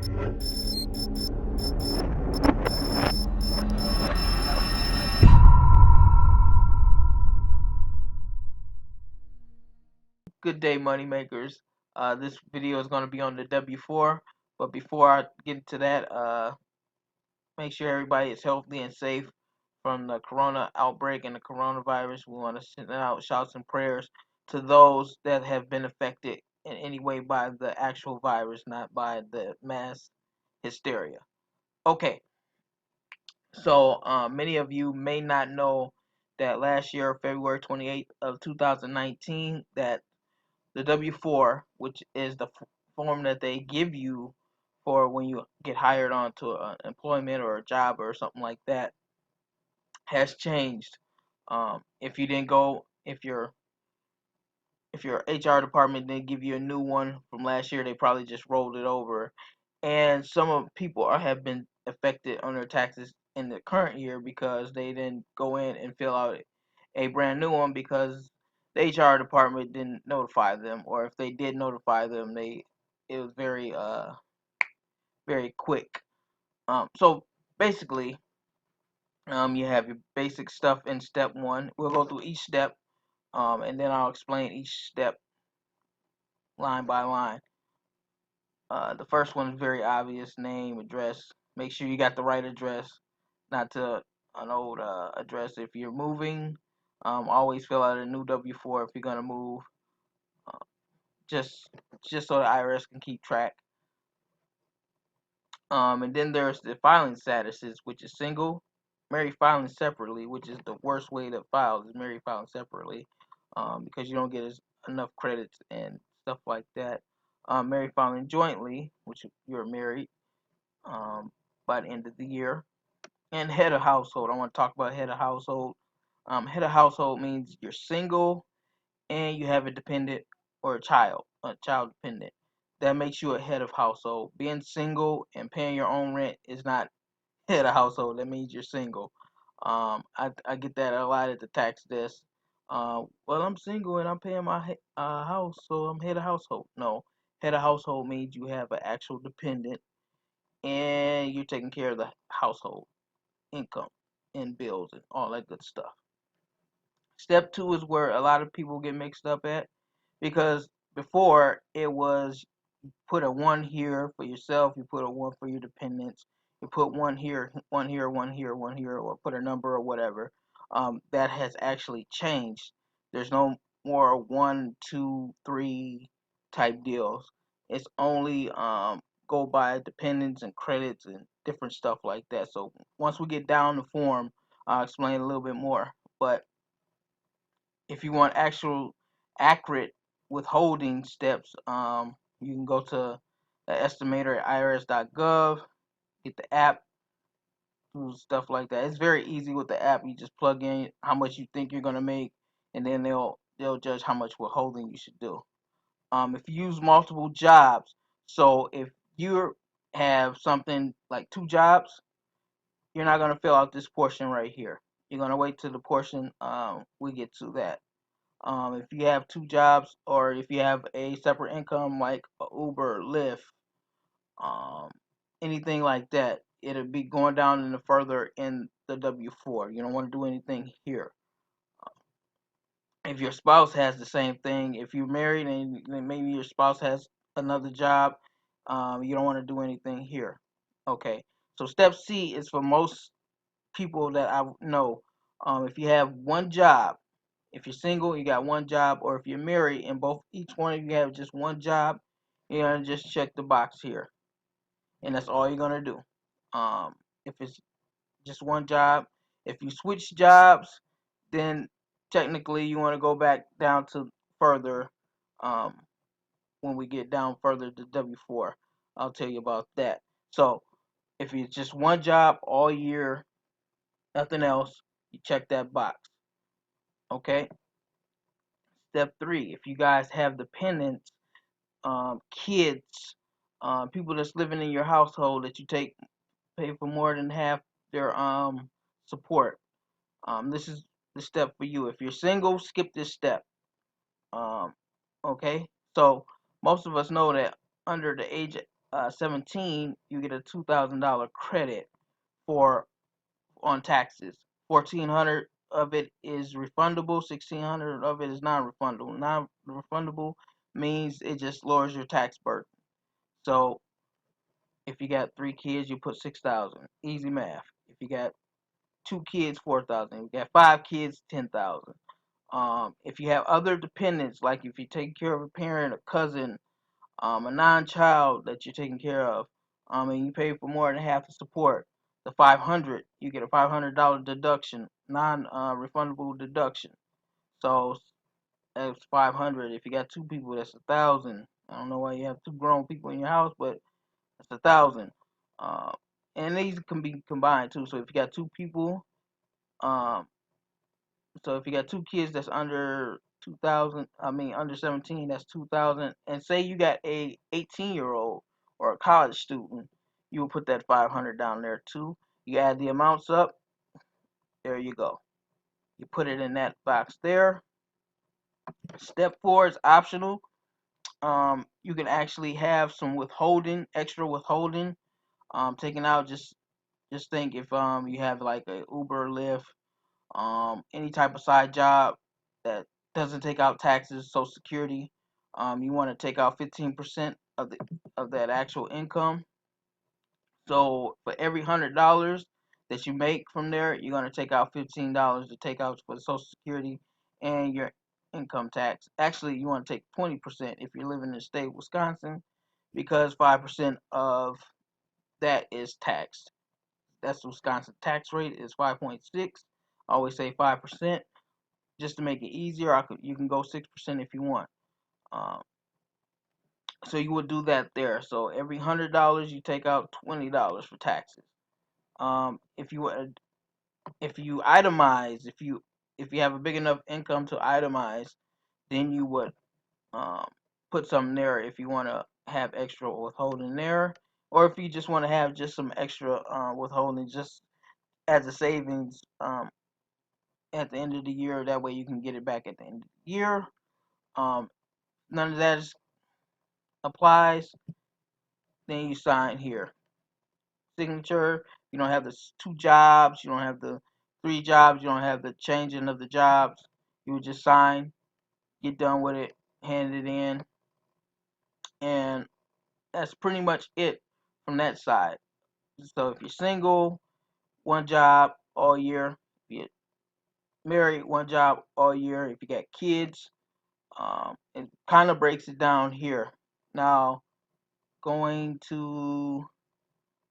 Good day, money makers. This video is going to be on the W-4, but before I get into that, make sure everybody is healthy and safe from the corona outbreak and the coronavirus. We want to send out shouts and prayers to those that have been affected in any way by the actual virus, not by the mass hysteria. Okay, so many of you may not know that last year, February 28th of 2019, that the W-4, which is the form that they give you for when you get hired onto an employment or a job or something like that, has changed. If you didn't go, if your HR department didn't give you a new one from last year, they probably just rolled it over. And some of people have been affected on their taxes in the current year because they didn't go in and fill out a brand new one because the HR department didn't notify them, or if they did notify them, it was very quick. So basically, you have your basic stuff in step one. We'll go through each step, and then I'll explain each step line by line. The first one is very obvious: name, address. Make sure you got the right address, not to an old address. If you're moving, always fill out a new W-4 if you're gonna move. Uh, just just so the IRS can keep track. And then there's the filing statuses, which is single, married filing separately, which is the worst way to file is married filing separately, because you don't get enough credits and stuff like that. Married filing jointly, which you're married by the end of the year, and head of household. I want to talk about head of household. Head of household means you're single and you have a dependent or a child dependent. That makes you a head of household. Being single and paying your own rent is not head of household. That means you're single. I get that a lot at the tax desk. Well, I'm single and I'm paying my house, so I'm head of household. No, head of household means you have an actual dependent and you're taking care of the household income and bills and all that good stuff. Step two is where a lot of people get mixed up at because before it was put a one here for yourself, you put a one for your dependents, you put one here, one here, one here, one here, or put a number or whatever. That has actually changed. There's no more one, two, three type deals. It's only go by dependents and credits and different stuff like that. So once we get down the form, I'll explain a little bit more. But if you want actual accurate withholding steps, you can go to the estimator at irs.gov, get the app, do stuff like that. It's very easy with the app. You just plug in how much you think you're gonna make, and then they'll judge how much withholding you should do. If you use multiple jobs, so if you have something like two jobs, you're not gonna fill out this portion right here. You're gonna wait till the portion we get to that. If you have two jobs or if you have a separate income like Uber, Lyft, um, anything like that, it'll be going down in the further in the W-4. You don't want to do anything here. If your spouse has the same thing, if you're married and maybe your spouse has another job, you don't want to do anything here. Okay, so step C is for most people that I know. If you have one job, if you're single, you got one job, or if you're married and both each one of you have just one job, you're gonna just check the box here, and that's all you're gonna do. If it's just one job, if you switch jobs, then technically you want to go back down to further. Um, when we get down further to W-4, I'll tell you about that. So if it's just one job all year, nothing else, you check that box. Okay. Step three, if you guys have dependents, kids, people that's living in your household that you pay for more than half their support. This is the step for you. If you're single, skip this step. Um, okay, so most of us know that under the age 17, you get a $2,000 credit for on taxes. 1,400 of it is refundable. 1,600 of it is non-refundable. Non-refundable means it just lowers your tax burden. So if you got 3 kids, you put 6,000. Easy math. If you got 2 kids, 4,000. If you got 5 kids, 10,000. If you have other dependents, like if you take care of a parent, a cousin, a non-child that you're taking care of, and you pay for more than half the support, the 500, you get a $500 deduction, non-refundable deduction. So that's 500. If you got 2 people, that's 1,000. I don't know why you have 2 grown people in your house, but that's 1,000. Uh, and these can be combined too. So if you got 2 people, um, so if you got 2 kids that's under 2,000, I mean under 17, that's 2,000. And say you got a 18-year-old or a college student, you will put that 500 down there too. You add the amounts up, there you go. You put it in that box there. Step 4 is optional. You can actually have some withholding, extra withholding, taken out. Just think if you have like a Uber, Lyft, any type of side job that doesn't take out taxes, Social Security. You want to take out 15% of that actual income. So for every $100 that you make from there, you're gonna take out $15 to take out for the Social Security and your income tax. Actually, you want to take 20% if you're living in the state of Wisconsin, because 5% of that is taxed. That's the Wisconsin tax rate is 5.6. I always say 5%. Just to make it easier, you can go 6% if you want. Um, so you would do that there. So every $100 you take out $20 for taxes. If you itemize, if you have a big enough income to itemize, then you would um, put something there if you want to have extra withholding there, or if you just want to have just some extra withholding just as a savings at the end of the year. That way you can get it back at the end of the year. Um, None of that applies. Then you sign here. Signature. You don't have the 2 jobs. You don't have the 3 jobs. You don't have the changing of the jobs. You would just sign, get done with it, hand it in, and that's pretty much it from that side. So if you're single, 1 job all year. If you're married, 1 job all year. If you got kids, it kind of breaks it down here. Now, going to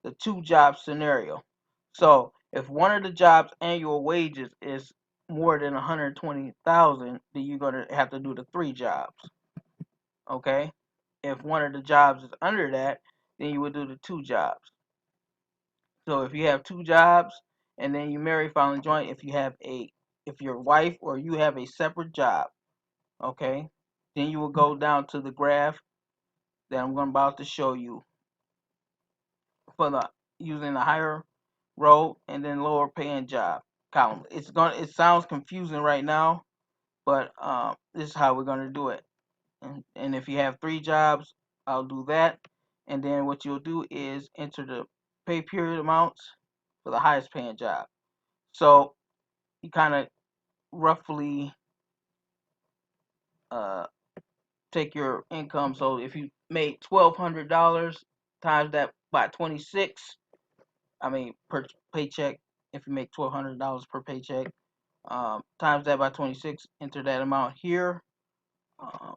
the 2 job scenario. So if one of the job's annual wages is more than 120,000, then you're gonna have to do the 3 jobs. Okay. If one of the jobs is under that, then you would do the 2 jobs. So if you have 2 jobs and then you marry, filing joint, if your wife or you have a separate job, okay, then you will go down to the graph that I'm about to show you for the using the higher row and then lower paying job column. It sounds confusing right now, but this is how we're gonna do it. And if you have 3 jobs, I'll do that. And then what you'll do is enter the pay period amounts for the highest paying job. So you kind of roughly uh, take your income. So if you made $1,200, times that by 26. I mean per paycheck. If you make $1,200 per paycheck, times that by 26. Enter that amount here, um,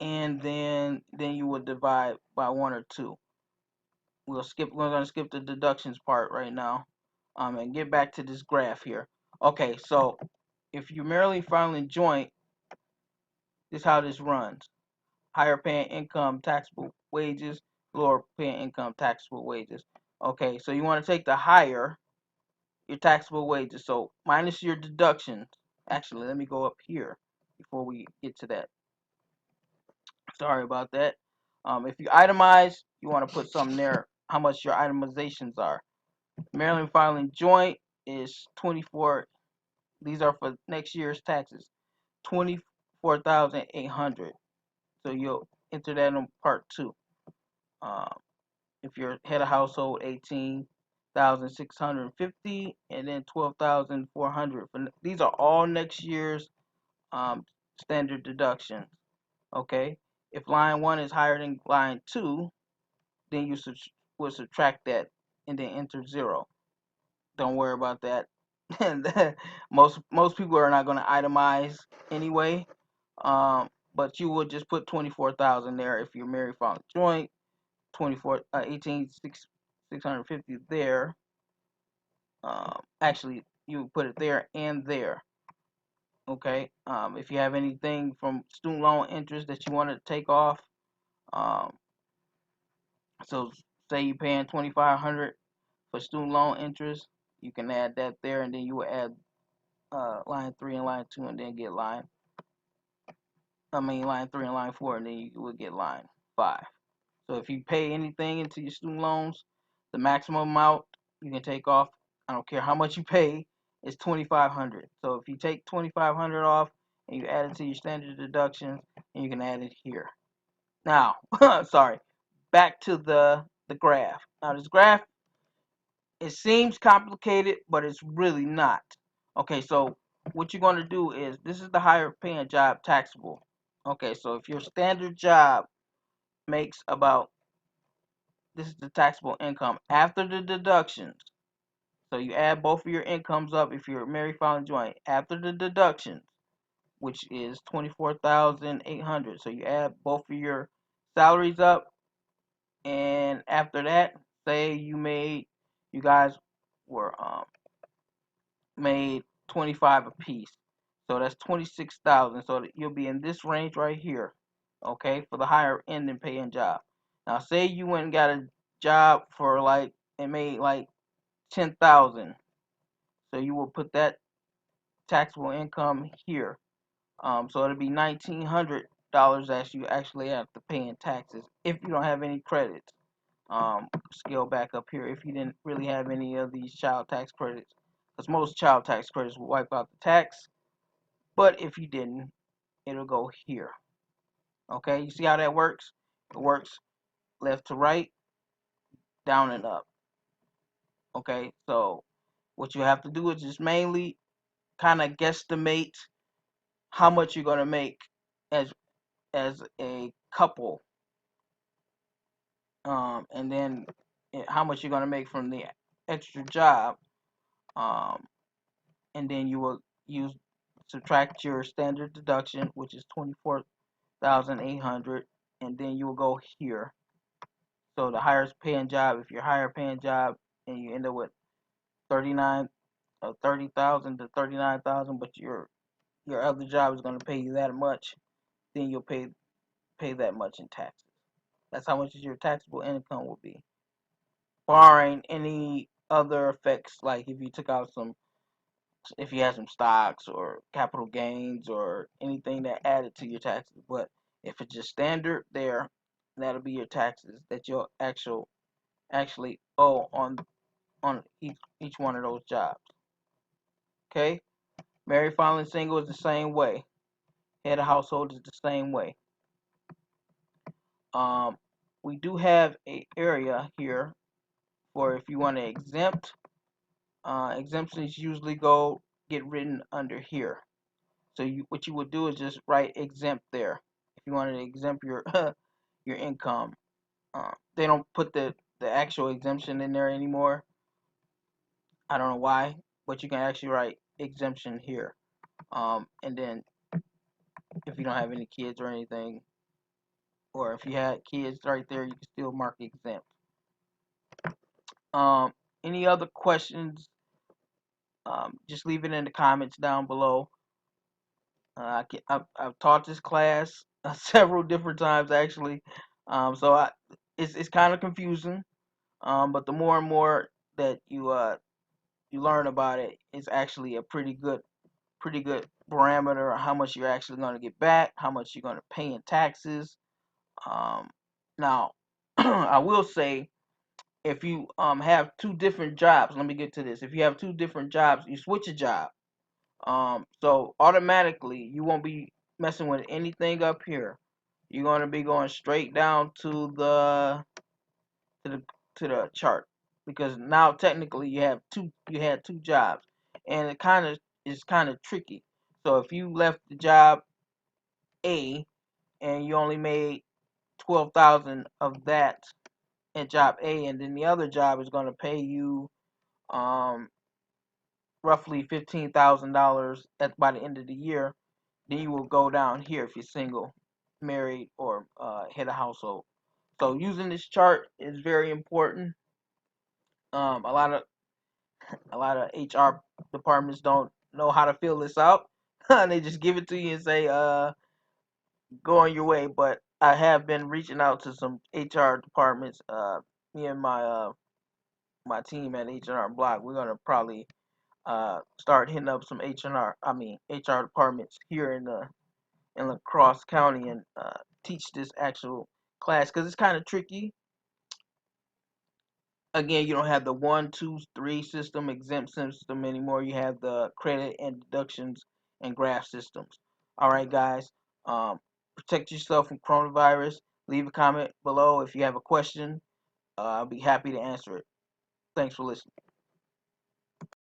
and then you would divide by 1 or 2. We're gonna skip the deductions part right now, and get back to this graph here. Okay, so if you're merely filing joint, this is how this runs. Higher paying income taxable wages, lower paying income taxable wages. Okay, so you want to take the higher, your taxable wages. So minus your deductions. Actually, let me go up here before we get to that. Sorry about that. If you itemize, you want to put something there, how much your itemizations are. Maryland filing joint is 24. These are for next year's taxes. 24,800. So enter that in part 2. Um, if you're head of household, 18,650, and then 12,400. These are all next year's standard deductions. Okay. If line 1 is higher than line 2, then you would subtract that and then enter 0. Don't worry about that. most people are not going to itemize anyway. But you would just put 24,000 there if you're married filing joint. 650 there. Actually, you put it there and there. Okay. If you have anything from student loan interest that you want to take off, um, so say you're paying 2,500 for student loan interest, you can add that there, and then you will add line 3 and line 2, and then get line 3 and line 4, and then you will get line 5. So if you pay anything into your student loans, the maximum amount you can take off, I don't care how much you pay, is 2,500. So if you take 2,500 off and you add it to your standard deductions, and you can add it here. Now, sorry, back to the graph. Now this graph, it seems complicated, but it's really not. Okay, so what you're going to do is, this is the higher paying job taxable. Okay, so if your standard job makes about, this is the taxable income after the deductions. So you add both of your incomes up if you're married filing joint after the deductions, which is 24,800. So you add both of your salaries up, and after that, say you guys were made 25 apiece. So that's 26,000. So you'll be in this range right here, okay, for the higher end and paying job. Now, say you went and got a job for like, it made like 10,000. So you will put that taxable income here. So it'll be $1,900 that you actually have to pay in taxes if you don't have any credits. Scale back up here if you didn't really have any of these child tax credits, because most child tax credits will wipe out the tax. But if you didn't, it'll go here. Okay, you see how that works? It works left to right, down and up. Okay, so what you have to do is just mainly kind of guesstimate how much you're going to make as a couple, and then how much you're going to make from the extra job, um, and then you will subtract your standard deduction, which is 24,800, and then you will go here. So the higher paying job, if you're higher paying job, and you end up with 30,000 to 39,000, but your other job is going to pay you that much, then you'll pay that much in taxes. That's how much your taxable income will be, barring any other effects, like if you took out if you had some stocks or capital gains or anything that added to your taxes. But if it's just standard there, that'll be your taxes that you'll actually owe on each one of those jobs. Okay? Married filing single is the same way. Head of household is the same way. We do have a area here for if you want to exempt. Exemptions usually get written under here. So what you would do is just write exempt there. If you wanted to exempt your your income, they don't put the actual exemption in there anymore. I don't know why, but you can actually write exemption here. And then if you don't have any kids or anything, or if you had kids right there, you can still mark exempt. Any other questions? Just leave it in the comments down below. I've taught this class several different times actually, so it's kind of confusing. But the more and more that you learn about it, it's actually a pretty good parameter of how much you're actually going to get back, how much you're going to pay in taxes. Now, I will say, if you have two different jobs, let me get to this. If you have two different jobs, you switch a job. So automatically you won't be messing with anything up here. you're going to be going straight down to to the the chart, because now technically you had two jobs, and it kind of is kind of tricky. So if you left the job A and you only made 12,000 of that in job A, and then the other job is going to pay you um, roughly $15,000 at by the end of the year, then you will go down here if you're single, married, or head of household. So using this chart is very important. Um, a lot of a lot of HR departments don't know how to fill this out. They just give it to you and say, go on your way. But I have been reaching out to some HR departments. Me and my team at H&R Block, we're gonna probably start hitting up some HR departments here in La Crosse County, and teach this actual class, because it's kind of tricky. Again, you don't have the 1, 2, 3 system, exempt system anymore. You have the credit and deductions and graph systems. All right, guys. Protect yourself from coronavirus. Leave a comment below if you have a question. I'll be happy to answer it. Thanks for listening.